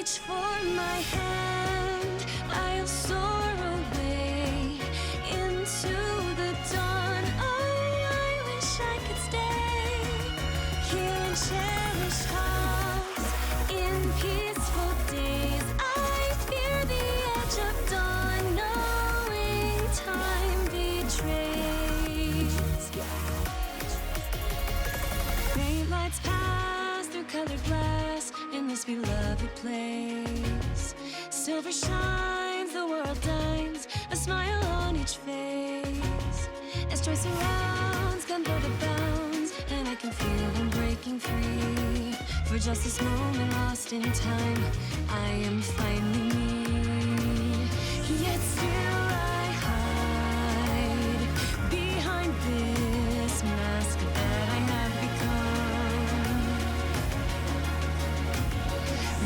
reach for my hand, I'll soar away into the dawn. Oh, I wish I could stay here and cherish hearts in peaceful days. I fear the edge of dawn, knowing time betrays. Faint lights pass through colored glass in this beloved place. Silver shines, the world dines, a smile on each face. As joy surrounds, come blow the bounds, and I can feel them breaking free. For just this moment lost in time, I am finally me. Yet still I hide behind this mask that I have become.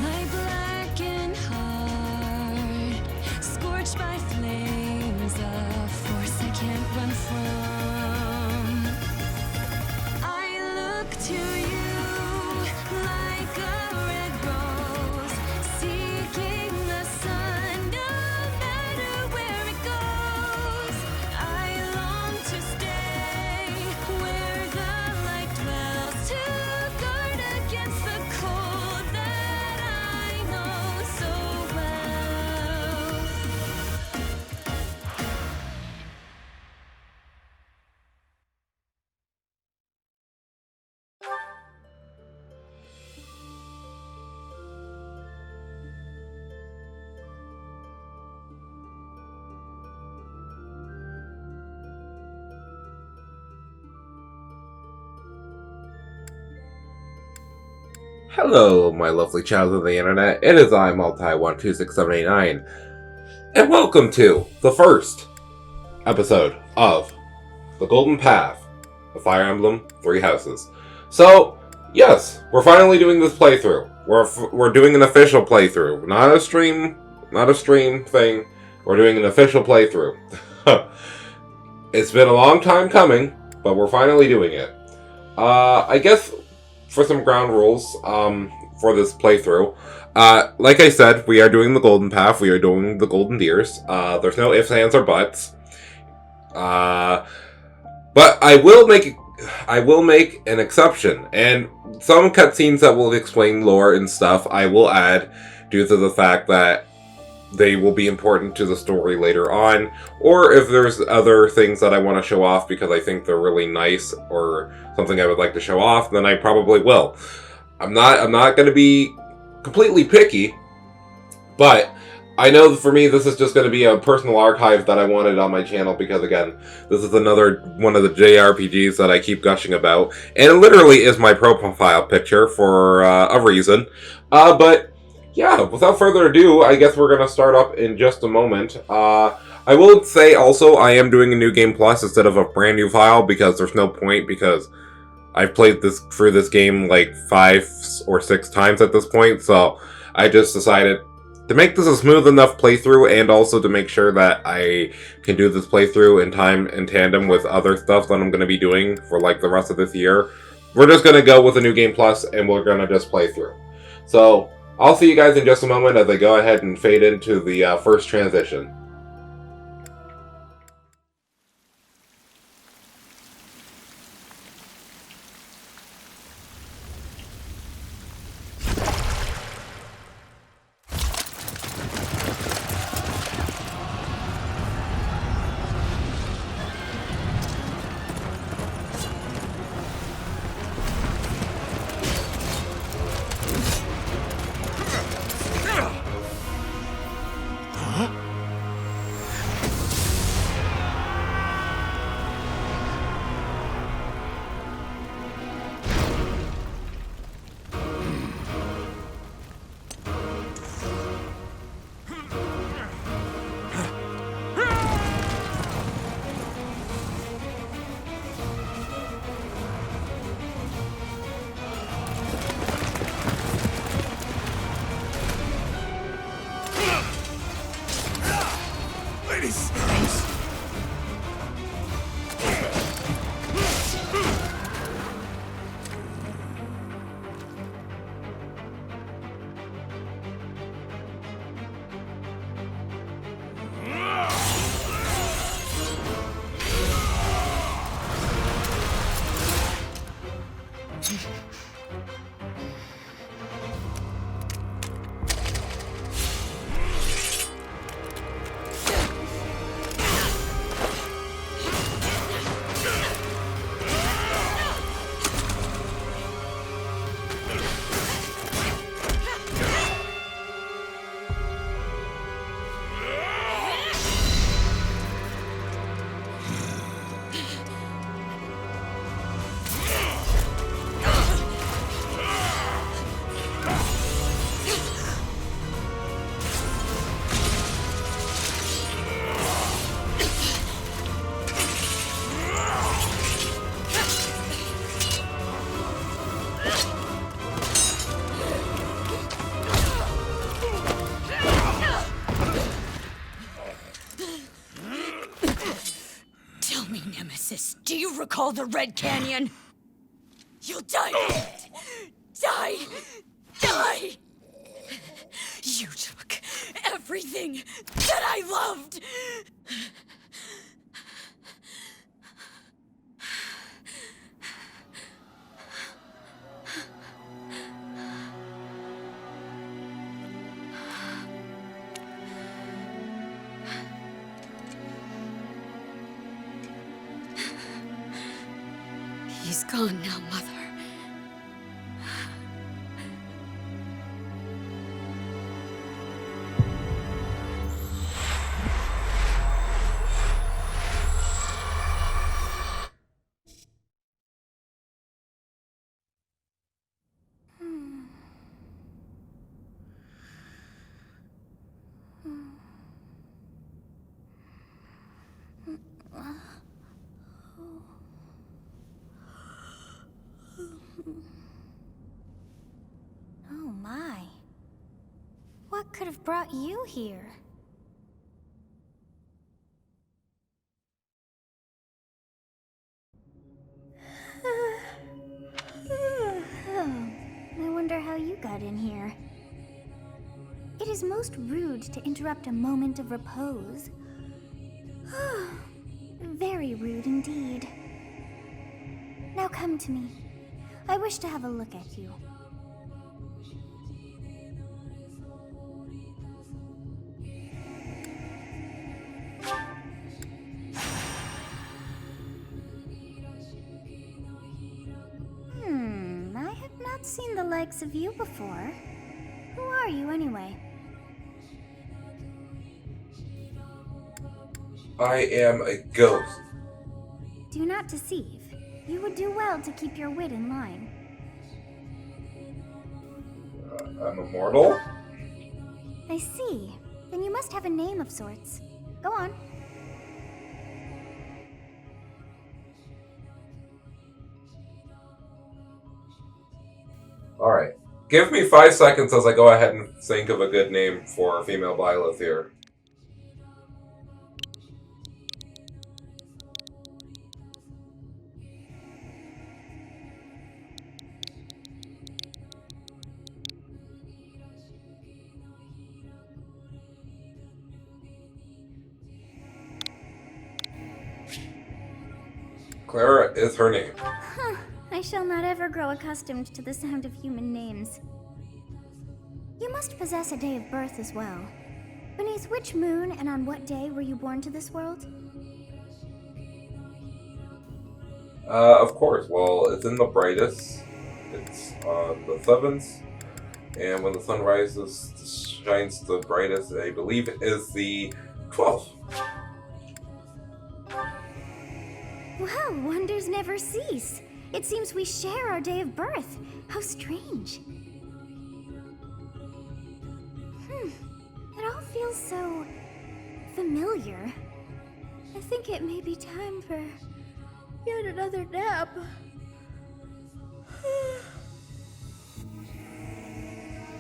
My blackened heart, scorched by flames of force I can't run from. I look to you like a red rose, seeking the sun, no matter where it goes. I long to stay where the light dwells, to guard against the cold that I know so well. Hello, my lovely child of the internet. It is I, Multi126789, and welcome to the first episode of The Golden Path of Fire Emblem ThreeHouses. So, yes, we're finally doing this playthrough. We're doing an official playthrough, not a stream thing. We're doing an official playthrough. It's been a long time coming, but we're finally doing it. I guess for some ground rules for this playthrough, like I said, we are doing the Golden Path. We are doing the Golden Deers. There's no ifs, ands, or buts. But I will make an exception, and some cutscenes that will explain lore and stuff I will add due to the fact that they will be important to the story later on, or if there's other things that I want to show off because I think they're really nice or something I would like to show off, then I probably will. I'm not going to be completely picky, but I know for me this is just going to be a personal archive that I wanted on my channel because, again, this is another one of the JRPGs that I keep gushing about, and it literally is my profile picture for a reason. But yeah, without further ado, I guess we're going to start up in just a moment. I will say also I am doing a New Game Plus instead of a brand new file because there's no point, because I've played through this game like 5 or 6 times at this point, so I just decided to make this a smooth enough playthrough, and also to make sure that I can do this playthrough in tandem with other stuff that I'm going to be doing for like the rest of this year. We're just going to go with a New Game Plus, and we're going to just play through. So I'll see you guys in just a moment as I go ahead and fade into the first transition. Tell me, Nemesis, do you recall the Red Canyon? You'll die! Die! Die! You took everything that I loved! He's gone now, Mother. Oh my. What could have brought you here? I wonder how you got in here. It is most rude to interrupt a moment of repose. Very rude indeed. Now come to me. I wish to have a look at you. I have not seen the likes of you before. Who are you anyway? I am a ghost. Do not deceive. You would do well to keep your wit in line. I'm immortal? I see. Then you must have a name of sorts. Go on. Alright. Give me 5 seconds as I go ahead and think of a good name for female Byleth here. Clara is her name. Huh. I shall not ever grow accustomed to the sound of human names. You must possess a day of birth as well. Beneath which moon and on what day were you born to this world? Of course. Well, it's in the brightest. It's on the 7th. And when the sun rises, shines the brightest, I believe it is the 12th. Well, wonders never cease. It seems we share our day of birth. How strange. It all feels so familiar. I think it may be time for yet another nap.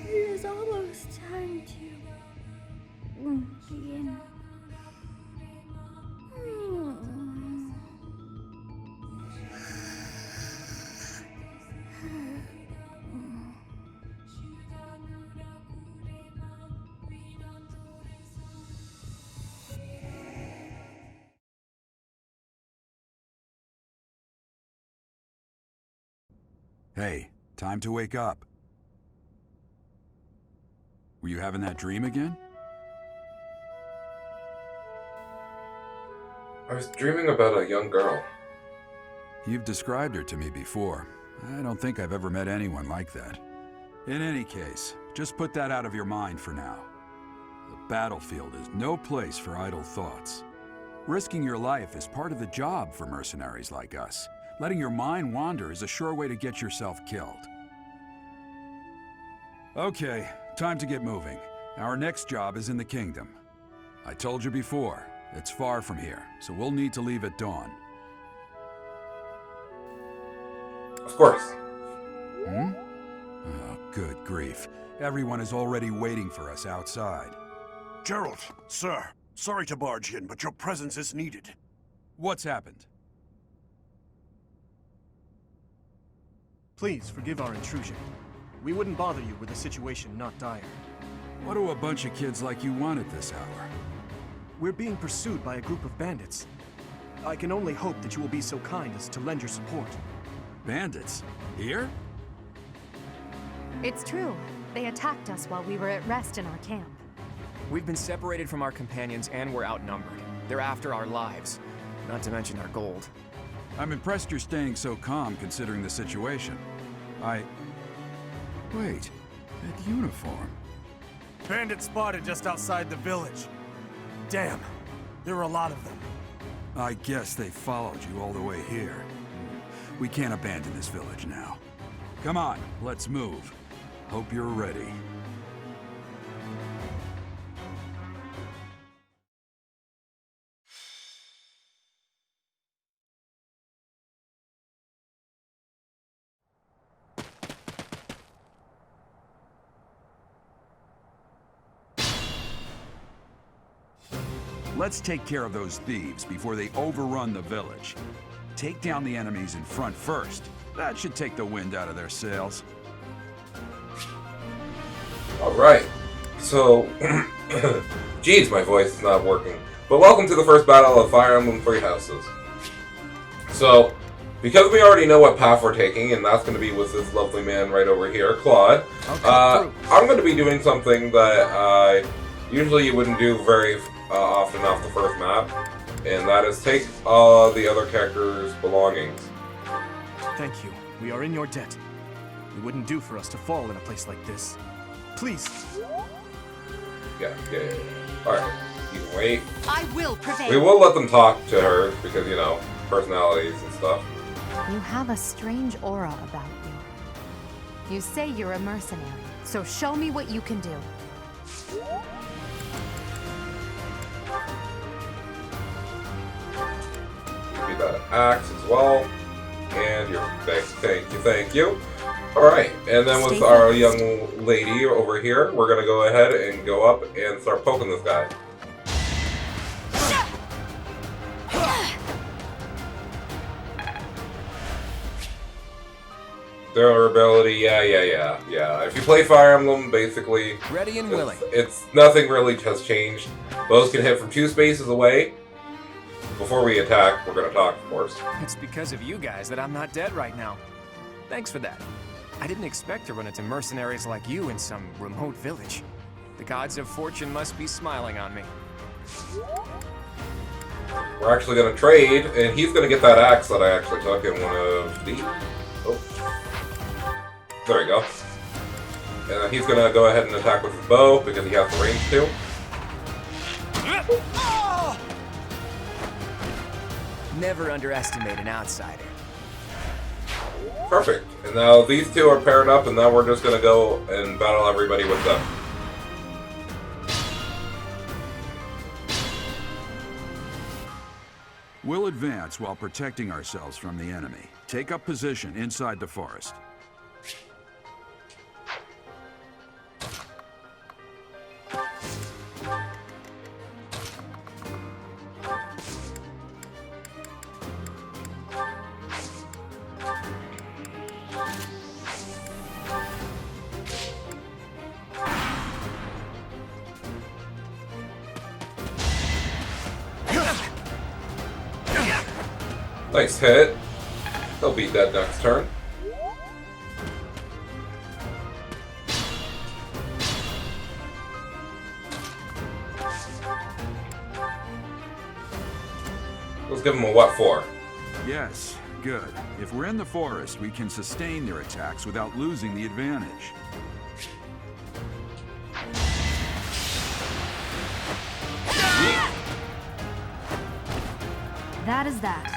It is almost time to begin. Hey, time to wake up. Were you having that dream again? I was dreaming about a young girl. You've described her to me before. I don't think I've ever met anyone like that. In any case, just put that out of your mind for now. The battlefield is no place for idle thoughts. Risking your life is part of the job for mercenaries like us. Letting your mind wander is a sure way to get yourself killed. Okay, time to get moving. Our next job is in the kingdom. I told you before, it's far from here, so we'll need to leave at dawn. Of course. Hmm? Oh, good grief. Everyone is already waiting for us outside. Gerald, sir, sorry to barge in, but your presence is needed. What's happened? Please forgive our intrusion. We wouldn't bother you were the situation not dire. What do a bunch of kids like you want at this hour? We're being pursued by a group of bandits. I can only hope that you will be so kind as to lend your support. Bandits? Here? It's true. They attacked us while we were at rest in our camp. We've been separated from our companions and we're outnumbered. They're after our lives, not to mention our gold. I'm impressed you're staying so calm considering the situation. Wait, that uniform. Bandits spotted just outside the village. Damn, there are a lot of them. I guess they followed you all the way here. We can't abandon this village now. Come on, let's move. Hope you're ready. Let's take care of those thieves before they overrun the village. Take down the enemies in front first. That should take the wind out of their sails. Alright. So, geez, my voice is not working. But welcome to the first battle of Fire Emblem ThreeHouses. So, because we already know what path we're taking, and that's going to be with this lovely man right over here, Claude, I'm going to be doing something that usually you wouldn't do very often off the first map, and that is take the other characters' belongings. Thank you. We are in your debt. It wouldn't do for us to fall in a place like this. Please. Yeah. Alright, you can wait. I will prevail. We will let them talk to her, because, you know, personalities and stuff. You have a strange aura about you. You say you're a mercenary, so show me what you can do. Give you that axe as well. And your thank you. Alright, and then with our young lady over here, we're gonna go ahead and go up and start poking this guy. Durability, yeah. If you play Fire Emblem, basically, Ready and willing. it's nothing really has changed. Bows can hit from 2 spaces away. Before we attack, we're gonna talk, of course. It's because of you guys that I'm not dead right now. Thanks for that. I didn't expect to run into mercenaries like you in some remote village. The gods of fortune must be smiling on me. We're actually gonna trade, and he's gonna get that axe that I actually took in one of the... Oh. There we go. And then he's gonna go ahead and attack with his bow, because he has the range too. Never underestimate an outsider. Perfect. And now these two are paired up, and now we're just gonna go and battle everybody with them. We'll advance while protecting ourselves from the enemy. Take up position inside the forest. Nice hit. He'll beat that next turn. Let's give them a what for. Yes, good. If we're in the forest, we can sustain their attacks without losing the advantage. That is that.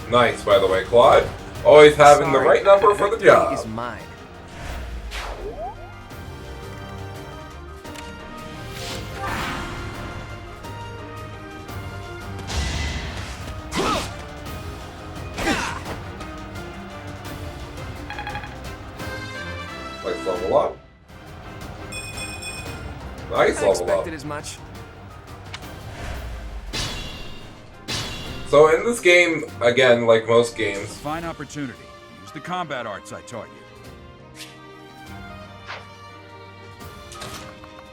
Nice, by the way, Claude. Always having the right number for the Victory job. is mine. Nice level up. Nice I level up. expected as much. So in this game, again, like most games, Fine opportunity. Use the combat arts I taught you.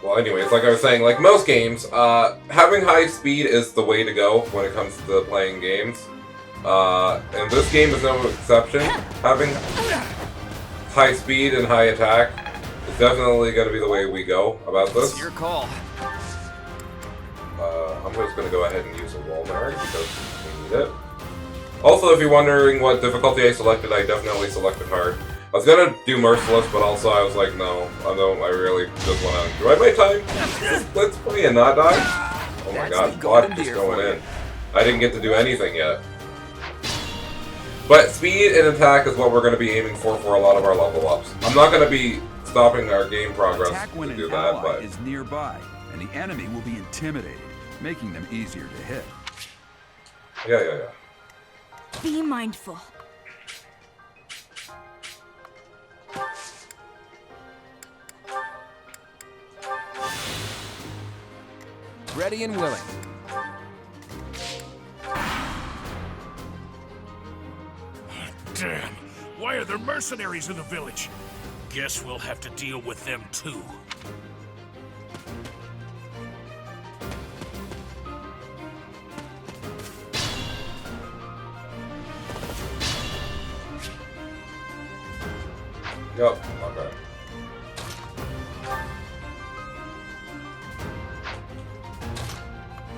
well, anyways, like I was saying, like most games, having high speed is the way to go when it comes to playing games. And this game is no exception. Having high speed and high attack is definitely going to be the way we go about this. It's your call. I'm just going to go ahead and use a wall Mary because we need it. Also, if you're wondering what difficulty I selected, I definitely selected hard. I was going to do Merciless, but also I was like, no, I really just want to enjoy my time. Let's play and not die. Oh my god, Blood just going in. I didn't get to do anything yet. But speed and attack is what we're going to be aiming for a lot of our level ups. I'm not going to be stopping our game progress Attack when to an do that, ally but... is nearby, and the enemy will be intimidated, making them easier to hit. Yeah. Be mindful. Ready and willing. Damn! Why are there mercenaries in the village? Guess we'll have to deal with them too. Yep, okay.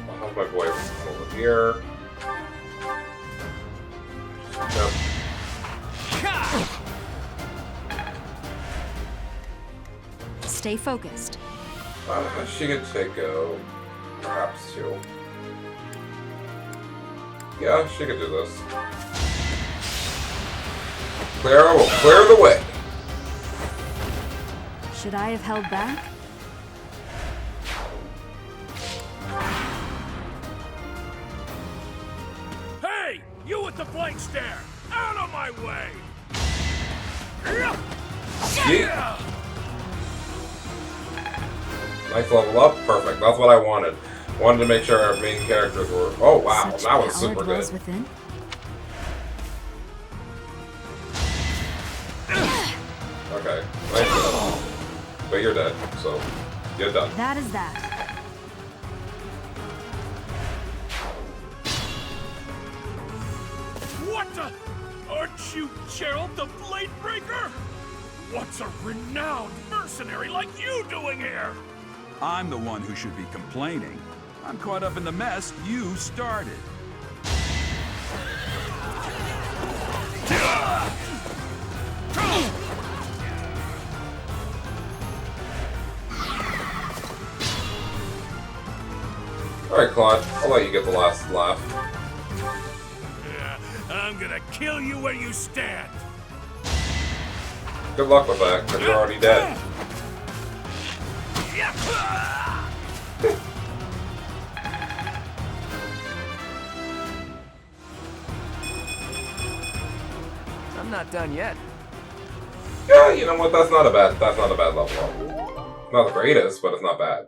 I'll have my boy come over here. Yep. Stay focused. She could take perhaps two. Yeah, she could do this. Clara will clear the way. Should I have held back? Hey! You with the blank stare! Out of my way! Yeet. Nice level up. Perfect. That's what I wanted. Wanted to make sure our main characters were... Oh, wow. Such That was power super good. dwells within. Okay. Nice. But you're dead, so you're done. That is that. What the? Aren't you Gerald the Bladebreaker? What's a renowned mercenary like you doing here? I'm the one who should be complaining. I'm caught up in the mess you started. Alright, Claude. I'll let you get the last laugh. I'm gonna kill you where you stand. Good luck with that, because you're already dead. I'm not done yet. Yeah, you know what? That's not a bad level up. Not the greatest, but it's not bad.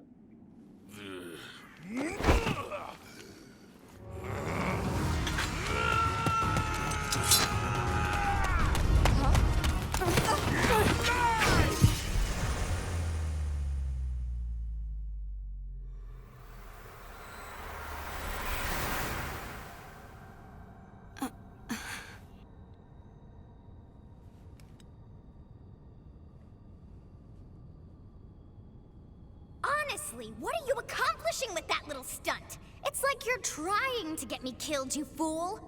Seriously, what are you accomplishing with that little stunt? It's like you're trying to get me killed, you fool.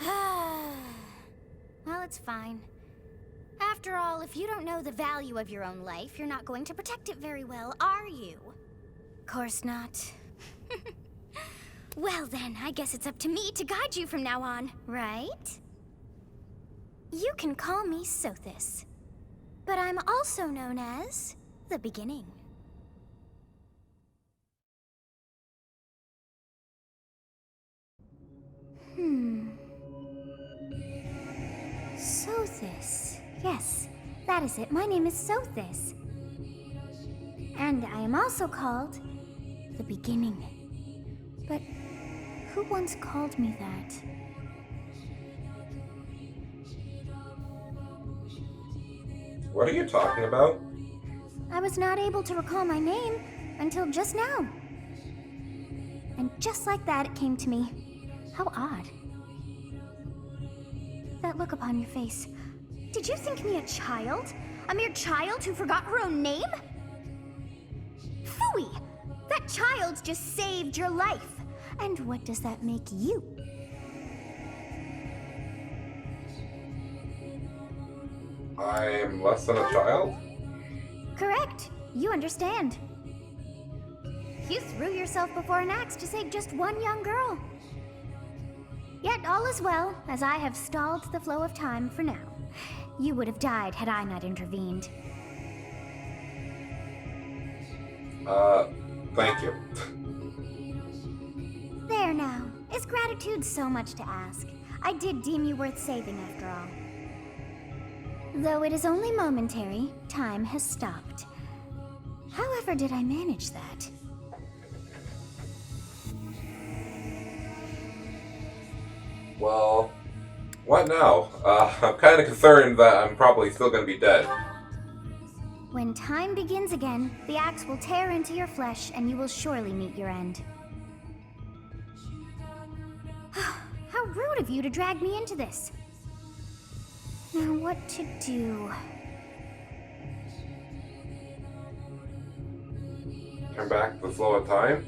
Well, it's fine. After all, if you don't know the value of your own life, you're not going to protect it very well, are you? Of course not. Well then, I guess it's up to me to guide you from now on, right? You can call me Sothis, but I'm also known as the Beginning. Sothis. Yes, that is it. My name is Sothis. And I am also called the Beginning. But who once called me that? What are you talking about? I was not able to recall my name until just now. And just like that, it came to me. How odd. That look upon your face. Did you think me a child? A mere child who forgot her own name? Phooey! That child just saved your life. And what does that make you? I'm less than a child? Correct. You understand. You threw yourself before an axe to save just one young girl. Yet all is well, as I have stalled the flow of time for now. You would have died had I not intervened. Thank you. There now. Is gratitude so much to ask? I did deem you worth saving after all. Though it is only momentary, time has stopped. However did I manage that? Well, what now? I'm kind of concerned that I'm probably still gonna be dead. When time begins again, the axe will tear into your flesh and you will surely meet your end. How rude of you to drag me into this. Now what to do? Turn back the flow of time?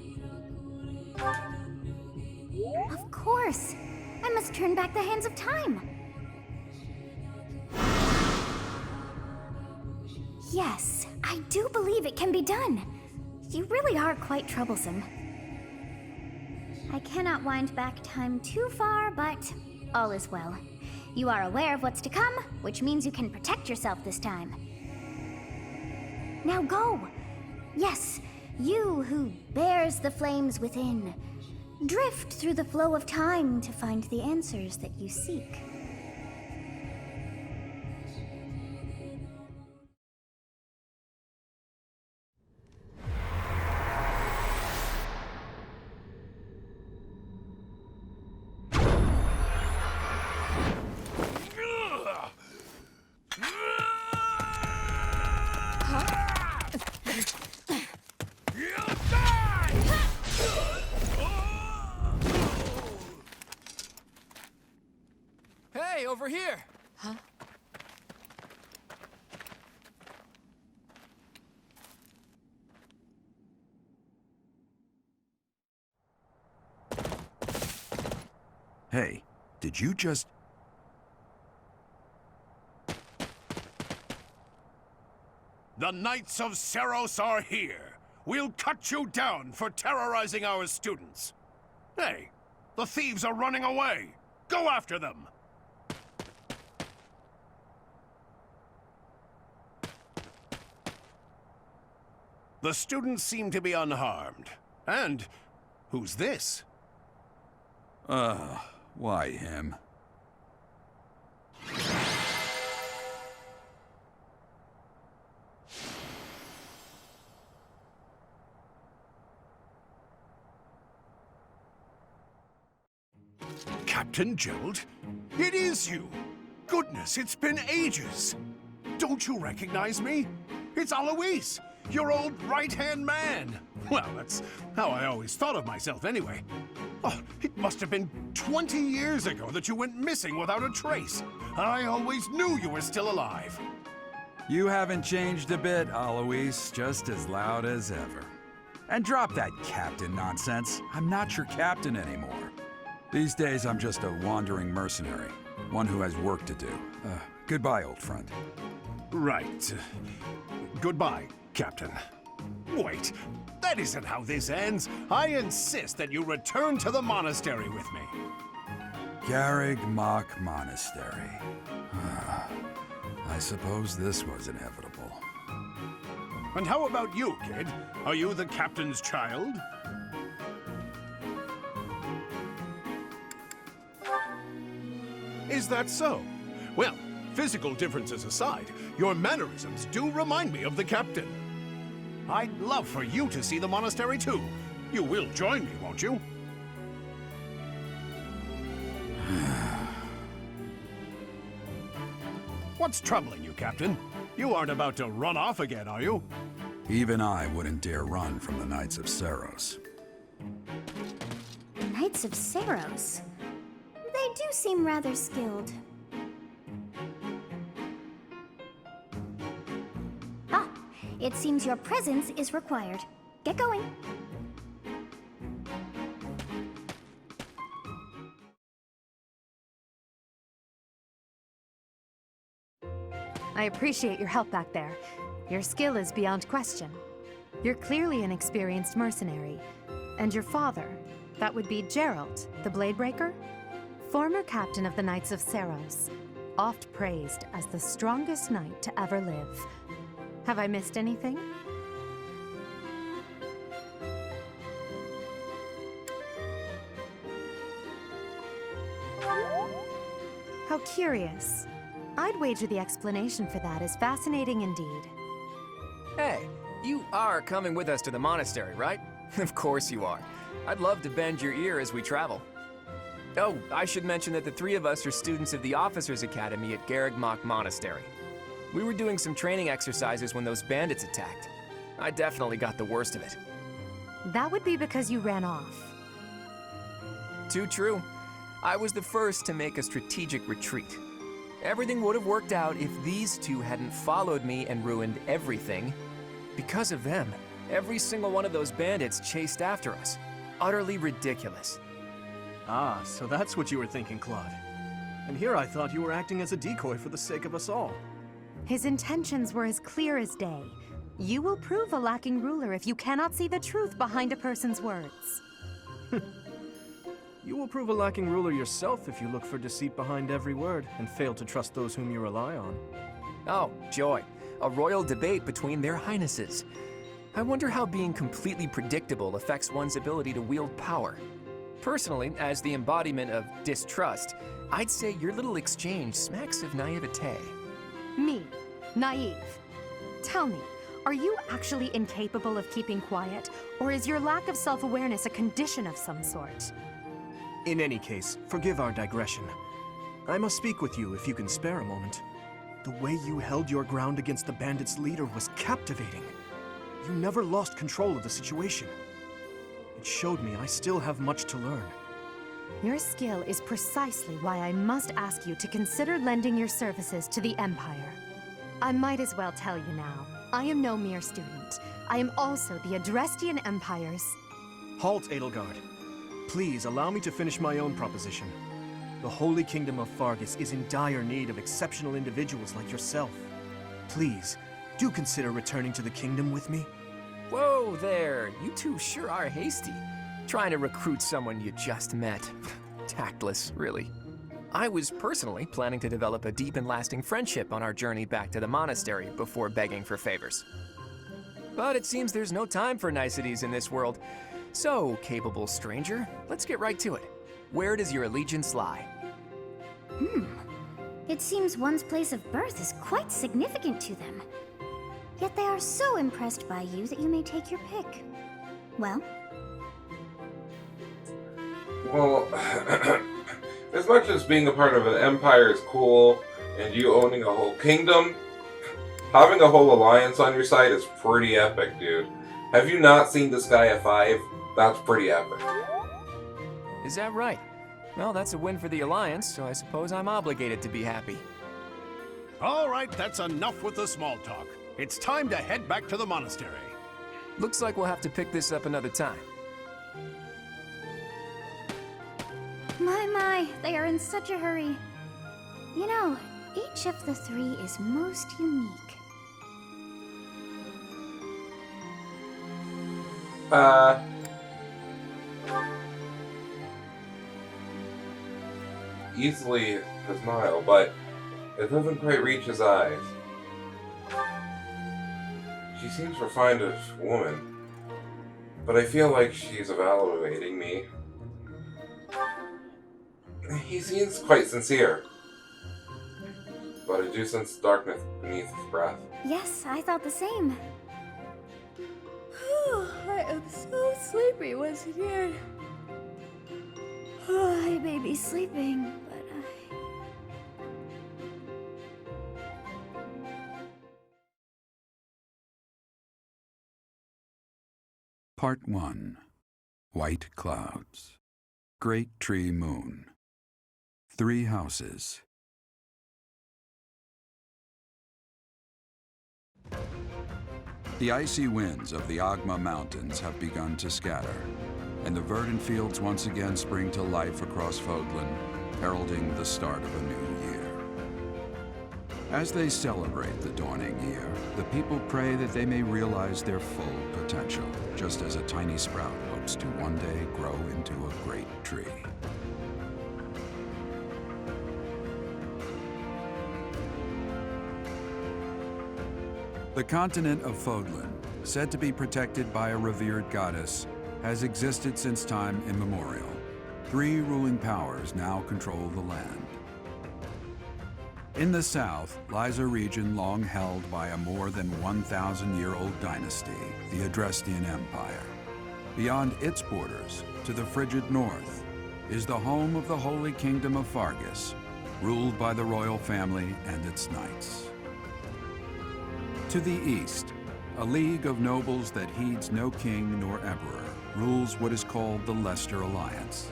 Of course! I must turn back the hands of time! Yes, I do believe it can be done. You really are quite troublesome. I cannot wind back time too far, but all is well. You are aware of what's to come, which means you can protect yourself this time. Now go! Yes, you who bears the flames within. Drift through the flow of time to find the answers that you seek. Hey, over here! Huh? Hey, did you just... The Knights of Seros are here. We'll cut you down for terrorizing our students. Hey, the thieves are running away. Go after them. The students seem to be unharmed. And who's this? Why him? Captain Gerald? It is you! Goodness, it's been ages! Don't you recognize me? It's Alois, your old right-hand man! Well, that's how I always thought of myself anyway. Oh, it must have been 20 years ago that you went missing without a trace. I always knew you were still alive. You haven't changed a bit, Alois, just as loud as ever. And drop that captain nonsense. I'm not your captain anymore. These days, I'm just a wandering mercenary, one who has work to do. Goodbye, old friend. Right. Goodbye, Captain. Wait, that isn't how this ends. I insist that you return to the monastery with me. Garreg Mach Monastery. I suppose this was inevitable. And how about you, kid? Are you the captain's child? Is that so? Well, physical differences aside, your mannerisms do remind me of the captain. I'd love for you to see the monastery too. You will join me, won't you? What's troubling you, Captain? You aren't about to run off again, are you? Even I wouldn't dare run from the Knights of Saros. Knights of Saros. They do seem rather skilled. Ah, it seems your presence is required. Get going. I appreciate your help back there. Your skill is beyond question. You're clearly an experienced mercenary. And your father, that would be Gerald, the Bladebreaker? Former captain of the Knights of Saros, oft praised as the strongest knight to ever live. Have I missed anything? How curious. I'd wager the explanation for that is fascinating indeed. Hey, you are coming with us to the monastery, right? Of course you are. I'd love to bend your ear as we travel. Oh, I should mention that the three of us are students of the Officers' Academy at Garreg Mach Monastery. We were doing some training exercises when those bandits attacked. I definitely got the worst of it. That would be because you ran off. Too true. I was the first to make a strategic retreat. Everything would have worked out if these two hadn't followed me and ruined everything. Because of them, every single one of those bandits chased after us. Utterly ridiculous. Ah, so that's what you were thinking, Claude. And here I thought you were acting as a decoy for the sake of us all. His intentions were as clear as day. You will prove a lacking ruler if you cannot see the truth behind a person's words. You will prove a lacking ruler yourself if you look for deceit behind every word and fail to trust those whom you rely on. Oh, joy. A royal debate between their highnesses. I wonder how being completely predictable affects one's ability to wield power. Personally, as the embodiment of distrust, I'd say your little exchange smacks of naivete. Me, naive. Tell me, are you actually incapable of keeping quiet, or is your lack of self-awareness a condition of some sort? In any case, forgive our digression. I must speak with you if you can spare a moment. The way you held your ground against the bandits' leader was captivating. You never lost control of the situation. It showed me I still have much to learn. Your skill is precisely why I must ask you to consider lending your services to the Empire. I might as well tell you now, I am no mere student. I am also the Adrestian Empire's... Halt, Edelgard. Please allow me to finish my own proposition. The Holy Kingdom of Fargus is in dire need of exceptional individuals like yourself. Please, do consider returning to the kingdom with me. Whoa there, you two sure are hasty. Trying to recruit someone you just met. Tactless, really. I was personally planning to develop a deep and lasting friendship on our journey back to the monastery before begging for favors. But it seems there's no time for niceties in this world. So, capable stranger, let's get right to it. Where does your allegiance lie? It seems one's place of birth is quite significant to them. Yet they are so impressed by you that you may take your pick. Well? Well, as much as being a part of an empire is cool, and you owning a whole kingdom, having a whole alliance on your side is pretty epic, dude. Have you not seen this guy at 5? That's pretty epic. Is that right? Well, that's a win for the Alliance, so I suppose I'm obligated to be happy. All right, that's enough with the small talk. It's time to head back to the monastery. Looks like we'll have to pick this up another time. My, they are in such a hurry. You know, each of the three is most unique. Easily a smile, but it doesn't quite reach his eyes. She seems refined as a woman, but I feel like she's evaluating me. He seems quite sincere, but I do sense darkness beneath his breath. Yes, I thought the same. I am so sleepy once again. I may be sleeping, but Part 1. White Clouds. Great Tree Moon. 3 houses. The icy winds of the Agma Mountains have begun to scatter, and the verdant fields once again spring to life across Fodlan, heralding the start of a new year. As they celebrate the dawning year, the people pray that they may realize their full potential, just as a tiny sprout hopes to one day grow into a great tree. The continent of Fodlan, said to be protected by a revered goddess, has existed since time immemorial. 3 ruling powers now control the land. In the south lies a region long held by a more than 1,000-year-old dynasty, the Adrestian Empire. Beyond its borders, to the frigid north, is the home of the Holy Kingdom of Fargus, ruled by the royal family and its knights. To the east, a league of nobles that heeds no king nor emperor rules what is called the Leicester Alliance.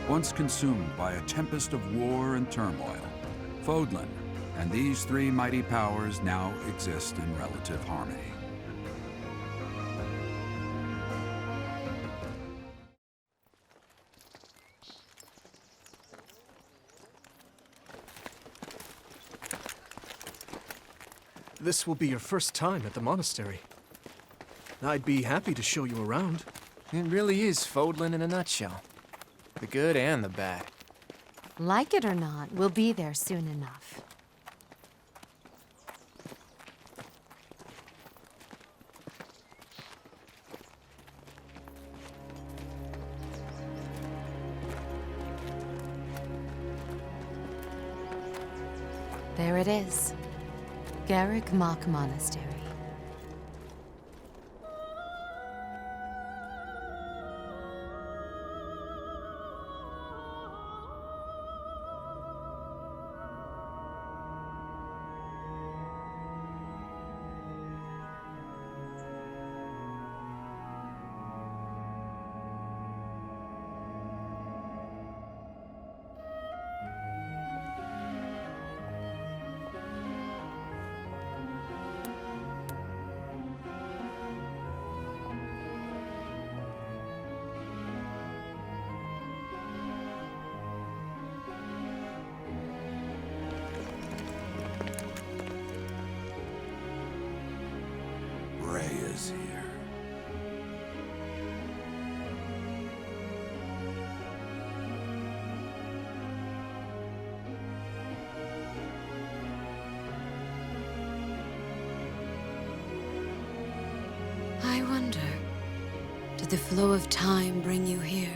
Once consumed by a tempest of war and turmoil, Fodlan and these 3 mighty powers now exist in relative harmony. This will be your first time at the monastery. I'd be happy to show you around. It really is Fodlan in a nutshell. The good and the bad. Like it or not, we'll be there soon enough. There it is. Garrick Mach Monastery. Ray is here. I wonder, did the flow of time bring you here?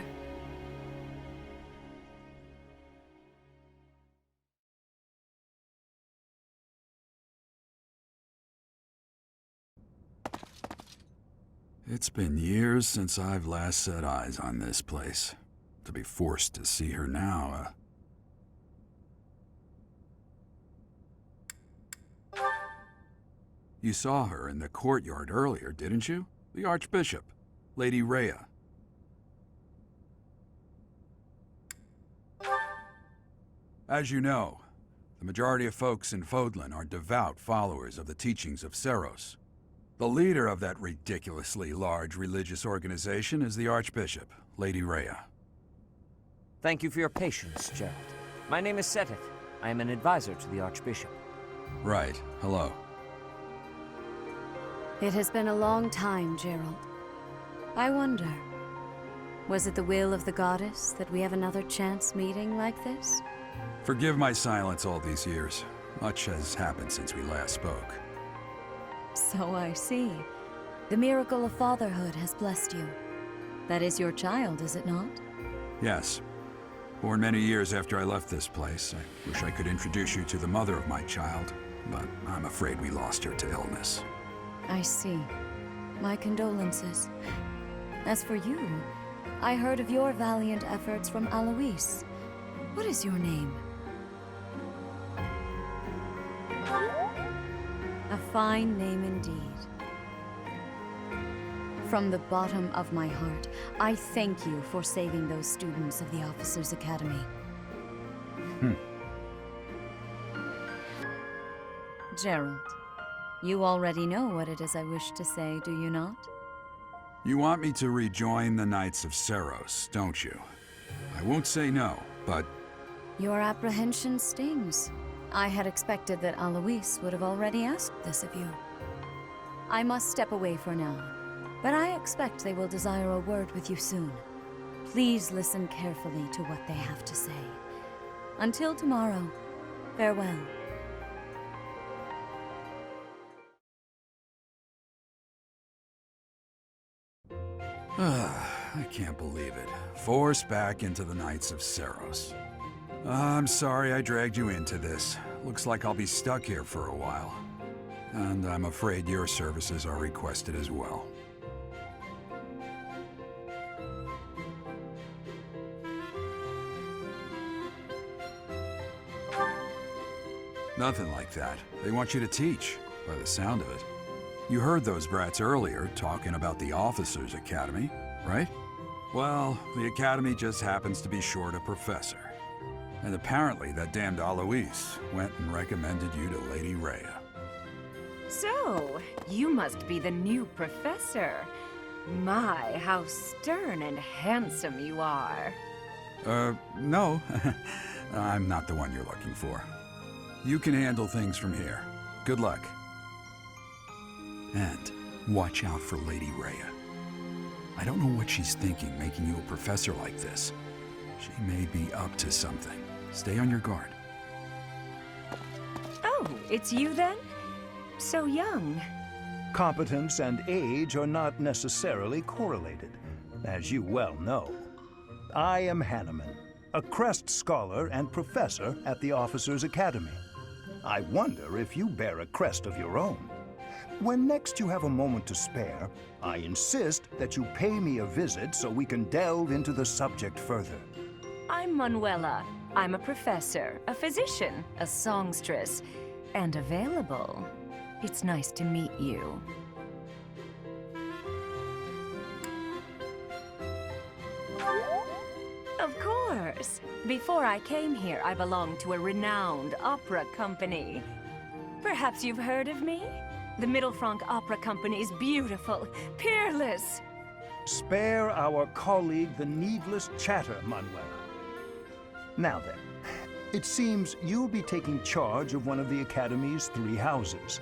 It's been years since I've last set eyes on this place. To be forced to see her now, You saw her in the courtyard earlier, didn't you? The Archbishop, Lady Rhea. As you know, The majority of folks in Fodlan are devout followers of the teachings of Seros. The leader of that ridiculously large religious organization is the Archbishop, Lady Rhea. Thank you for your patience, Gerald. My name is Seteth. I am an advisor to the Archbishop. Right. Hello. It has been a long time, Gerald. I wonder, was it the will of the goddess that we have another chance meeting like this? Forgive my silence all these years. Much has happened since we last spoke. So I see. The miracle of fatherhood has blessed you. That is your child, is it not? Yes. Born many years after I left this place. I wish I could introduce you to the mother of my child, but I'm afraid we lost her to illness. I see. My condolences. As for you, I heard of your valiant efforts from Alois. What is your name? A fine name indeed. From the bottom of my heart, I thank you for saving those students of the Officers' Academy. Gerald, you already know what it is I wish to say, do you not? You want me to rejoin the Knights of Seros, don't you? I won't say no, but... Your apprehension stings. I had expected that Alois would have already asked this of you. I must step away for now, but I expect they will desire a word with you soon. Please listen carefully to what they have to say. Until tomorrow, farewell. I can't believe it. Forced back into the Knights of Seros. I'm sorry I dragged you into this. Looks like I'll be stuck here for a while. And I'm afraid your services are requested as well. Nothing like that. They want you to teach, by the sound of it. You heard those brats earlier talking about the Officers' Academy, right? Well, the Academy just happens to be short a professor. And apparently that damned Alois went and recommended you to Lady Rhea. So, you must be the new professor. My, how stern and handsome you are. No. I'm not the one you're looking for. You can handle things from here. Good luck. And watch out for Lady Rhea. I don't know what she's thinking making you a professor like this. She may be up to something. Stay on your guard. Oh, it's you then? So young. Competence and age are not necessarily correlated, as you well know. I am Hanneman, a Crest Scholar and Professor at the Officers' Academy. I wonder if you bear a crest of your own. When next you have a moment to spare, I insist that you pay me a visit so we can delve into the subject further. I'm Manuela. I'm a professor, a physician, a songstress, and available. It's nice to meet you. Of course. Before I came here, I belonged to a renowned opera company. Perhaps you've heard of me? The Middlefranc Opera Company is beautiful, peerless. Spare our colleague the needless chatter, Manuela. Now then, it seems you'll be taking charge of one of the Academy's 3 houses.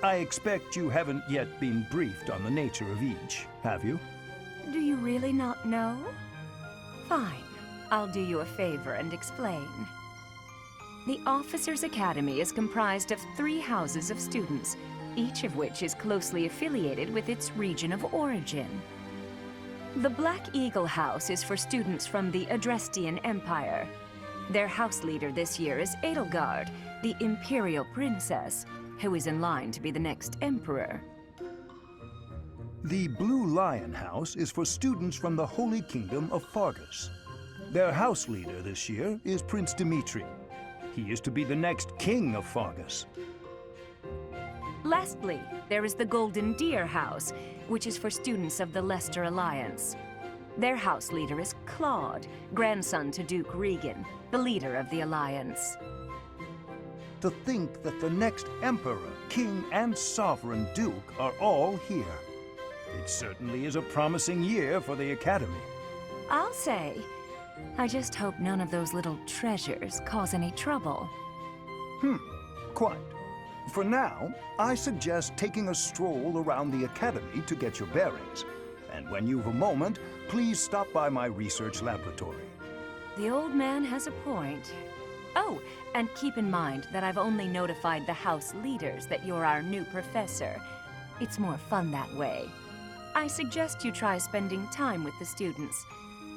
I expect you haven't yet been briefed on the nature of each, have you? Do you really not know? Fine. I'll do you a favor and explain. The Officers' Academy is comprised of 3 houses of students, each of which is closely affiliated with its region of origin. The Black Eagle House is for students from the Adrestian Empire. Their house leader this year is Edelgard, the Imperial Princess, who is in line to be the next Emperor. The Blue Lion House is for students from the Holy Kingdom of Fargus. Their house leader this year is Prince Dimitri. He is to be the next king of Fargus. Lastly, there is the Golden Deer House, which is for students of the Leicester Alliance. Their house leader is Claude, grandson to Duke Regan, the leader of the Alliance. To think that the next Emperor, King, and Sovereign Duke are all here. It certainly is a promising year for the Academy. I'll say. I just hope none of those little treasures cause any trouble. Quite. For now, I suggest taking a stroll around the Academy to get your bearings. And when you've a moment, please stop by my research laboratory. The old man has a point. Oh, and keep in mind that I've only notified the house leaders that you're our new professor. It's more fun that way. I suggest you try spending time with the students.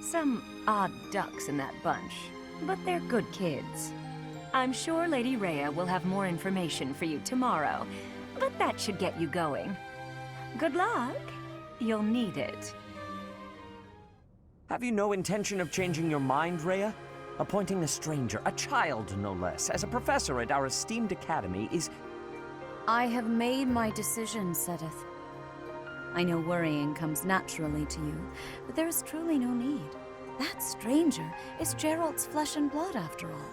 Some odd ducks in that bunch, but they're good kids. I'm sure Lady Rhea will have more information for you tomorrow, but that should get you going. Good luck. You'll need it. Have you no intention of changing your mind, Rhea? Appointing a stranger, a child no less, as a professor at our esteemed academy is... I have made my decision, Sedith. I know worrying comes naturally to you, but there is truly no need. That stranger is Gerald's flesh and blood, after all.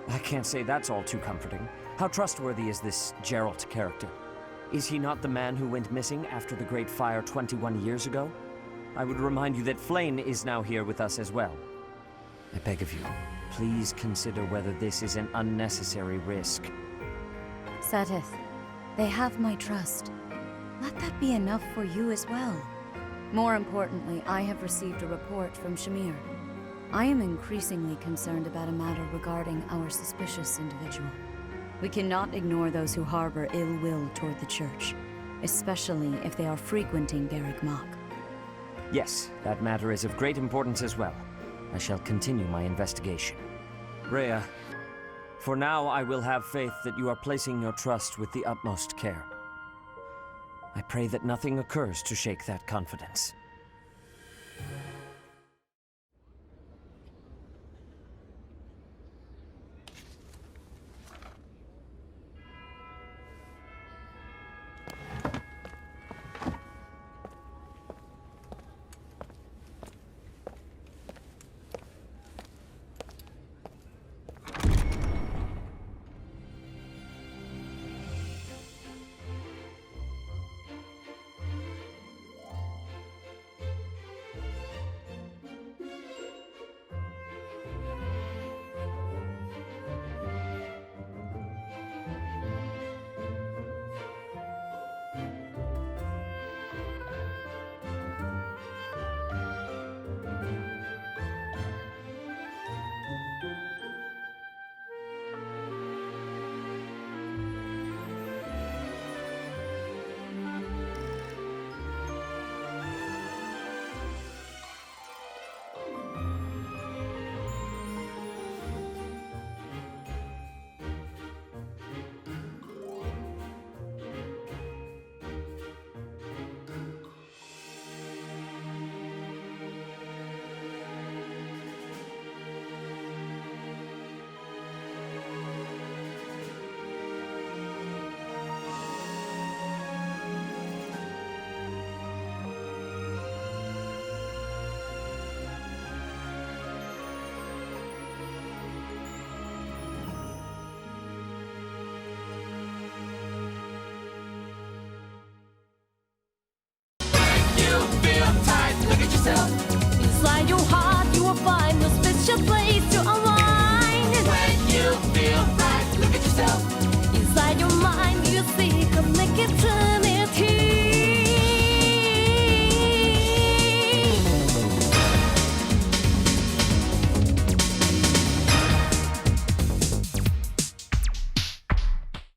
I can't say that's all too comforting. How trustworthy is this Gerald character? Is he not the man who went missing after the Great Fire 21 years ago? I would remind you that Flayn is now here with us as well. I beg of you, please consider whether this is an unnecessary risk. Sedith, they have my trust. Let that be enough for you as well. More importantly, I have received a report from Shamir. I am increasingly concerned about a matter regarding our suspicious individual. We cannot ignore those who harbor ill will toward the Church, especially if they are frequenting Garreg Mach. Yes, that matter is of great importance as well. I shall continue my investigation. Rhea, for now I will have faith that you are placing your trust with the utmost care. I pray that nothing occurs to shake that confidence. Slide your heart